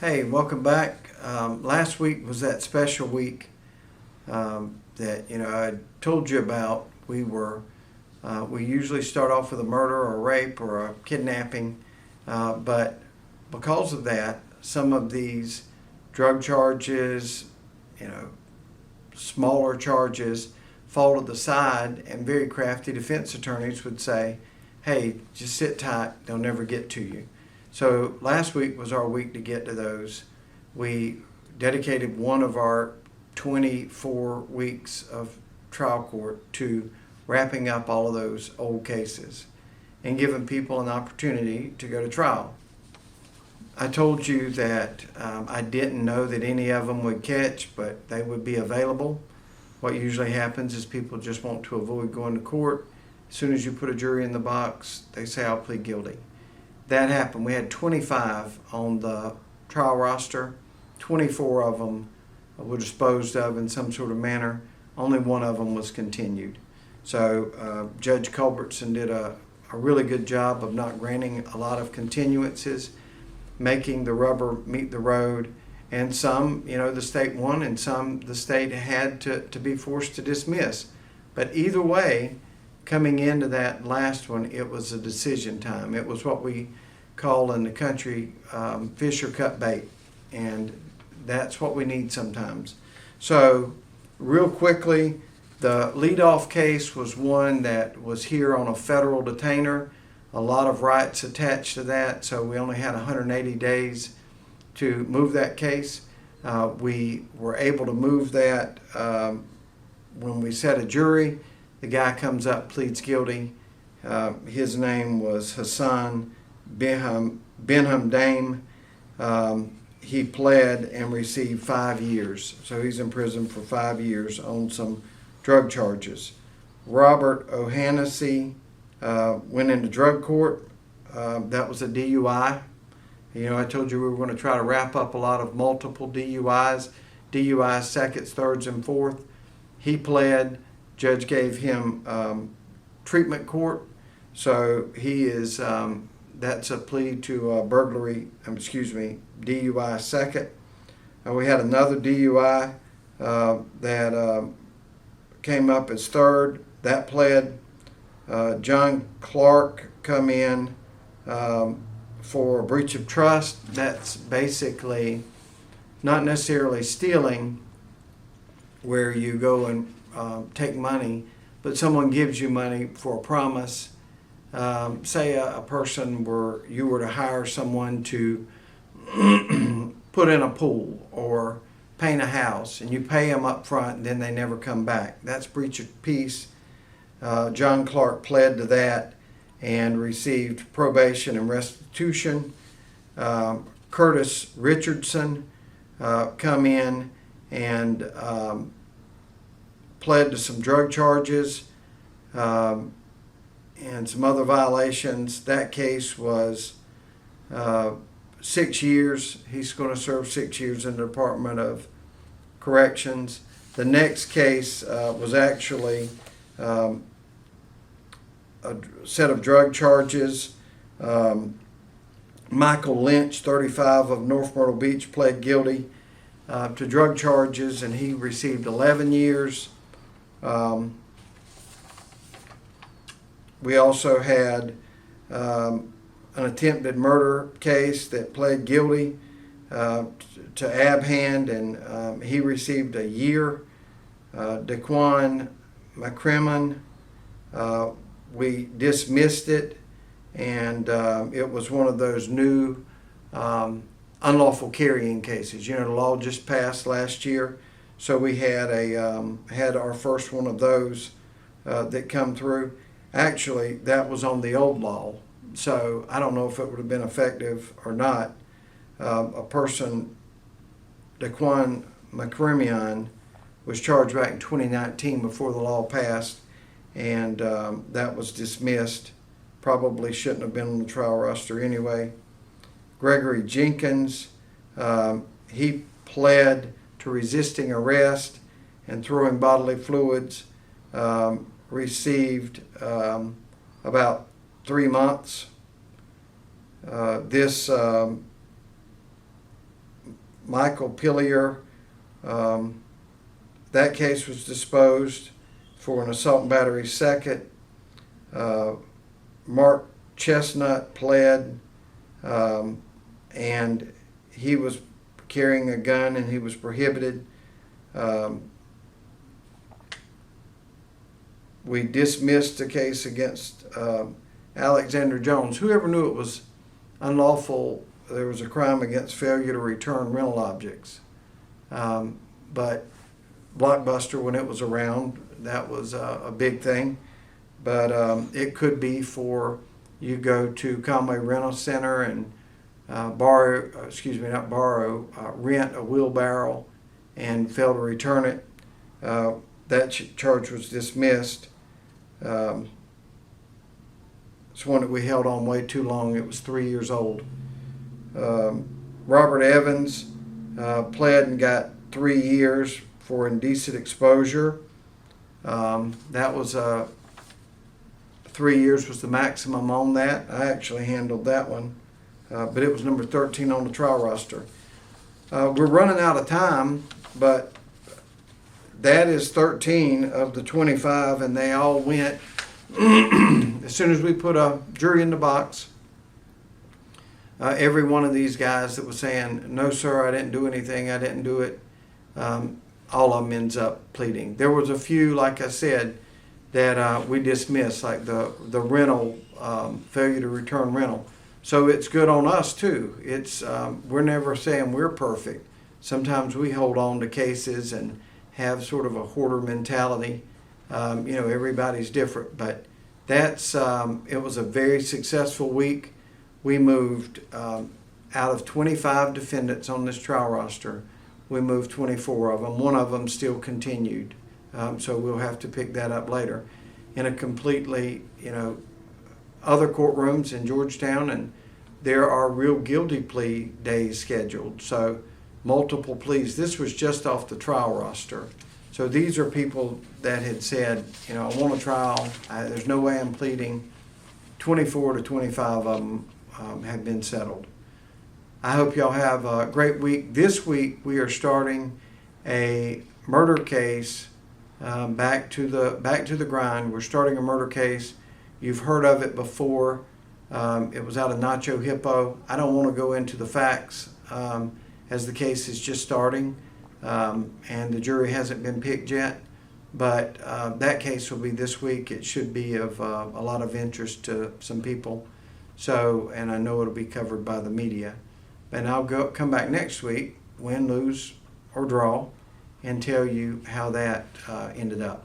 Hey, welcome back. Last week was that special week that I told you about. We usually start off with a murder or a rape or a kidnapping, but because of that, some of these drug charges, smaller charges, fall to the side, and very crafty defense attorneys would say, "Hey, just sit tight; they'll never get to you." So last week was our week to get to those. We dedicated one of our 24 weeks of trial court to wrapping up all of those old cases and giving people an opportunity to go to trial. I told you that I didn't know that any of them would catch, but they would be available. What usually happens is people just want to avoid going to court. As soon as you put a jury in the box, they say, "I'll plead guilty." That happened. We had 25 on the trial roster. 24 of them were disposed of in some sort of manner. Only one of them was continued. So Judge Culbertson did a really good job of not granting a lot of continuances, making the rubber meet the road. And some, the state won, and some the state had to be forced to dismiss. But either way, coming into that last one, it was a decision time. It was what we call in the country fish or cut bait, and that's what we need sometimes. So real quickly, the leadoff case was one that was here on a federal detainer. A lot of rights attached to that, so we only had 180 days to move that case. We were able to move that when we set a jury. The guy comes up, pleads guilty. His name was Hassan Benham Dame. He pled and received 5 years. So he's in prison for 5 years on some drug charges. Robert O'Hannessy went into drug court. That was a DUI. I told you we were going to try to wrap up a lot of multiple DUIs, seconds, thirds, and fourth. He pled. Judge gave him treatment court. So he is, that's a plea to DUI second. We had another DUI that came up as third. That pled. John Clark come in for a breach of trust. That's basically not necessarily stealing, where you go and take money, but someone gives you money for a promise. Say a person you were to hire someone to put in a pool or paint a house, and you pay them up front and then they never come back. That's breach of peace. John Clark pled to that and received probation and restitution. Curtis Richardson come in and pled to some drug charges and some other violations. That case was 6 years. He's going to serve 6 years in the Department of Corrections. The next case was actually a set of drug charges. Michael Lynch, 35, of North Myrtle Beach, pled guilty to drug charges, and he received 11 years. We also had an attempted murder case that pled guilty to Abhand, and he received a year. Daquan McCrimmon, we dismissed it, and it was one of those new unlawful carrying cases. The law just passed last year, so we had had our first one of those that come through. Actually, that was on the old law, so I don't know if it would have been effective or not. A person, Daquan McCrimmon, was charged back in 2019 before the law passed, and that was dismissed. Probably shouldn't have been on the trial roster anyway. Gregory Jenkins, he pled to resisting arrest and throwing bodily fluids, received about 3 months. This Michael Pillier. That case was disposed for an assault and battery second. Mark Chestnut pled, and he was carrying a gun and he was prohibited. We dismissed the case against Alexander Jones. Whoever knew it was unlawful, there was a crime against failure to return rental objects. But Blockbuster, when it was around, that was a big thing. But it could be for you go to Conway Rental Center and rent a wheelbarrow and fail to return it. That charge was dismissed. It's one that we held on way too long. It was 3 years old. Robert Evans pled and got 3 years for indecent exposure. That was 3 years was the maximum on that. I actually handled that one, but it was number 13 on the trial roster. We're running out of time, but that is 13 of the 25, and they all went as soon as we put a jury in the box. Every one of these guys that was saying, "No, sir, I didn't do anything, I didn't do it," all of them ends up pleading. There was a few, like I said, that we dismissed, like the rental, failure to return rental. So it's good on us too. It's we're never saying we're perfect. Sometimes we hold on to cases and have sort of a hoarder mentality. Everybody's different, but that's it was a very successful week. We moved out of 25 defendants on this trial roster. We moved 24 of them. One of them still continued, so we'll have to pick that up later in a completely, other courtrooms in Georgetown, and there are real guilty plea days scheduled. So multiple pleas. This was just off the trial roster. So these are people that had said, I want a trial. There's no way I'm pleading. 24 to 25 of them have been settled. I hope y'all have a great week. This week we are starting a murder case. Back to the grind. We're starting a murder case. You've heard of it before. It was out of Nacho Hippo. I don't want to go into the facts as the case is just starting and the jury hasn't been picked yet. But that case will be this week. It should be of a lot of interest to some people. So, and I know it'll be covered by the media. And I'll come back next week, win, lose, or draw, and tell you how that ended up.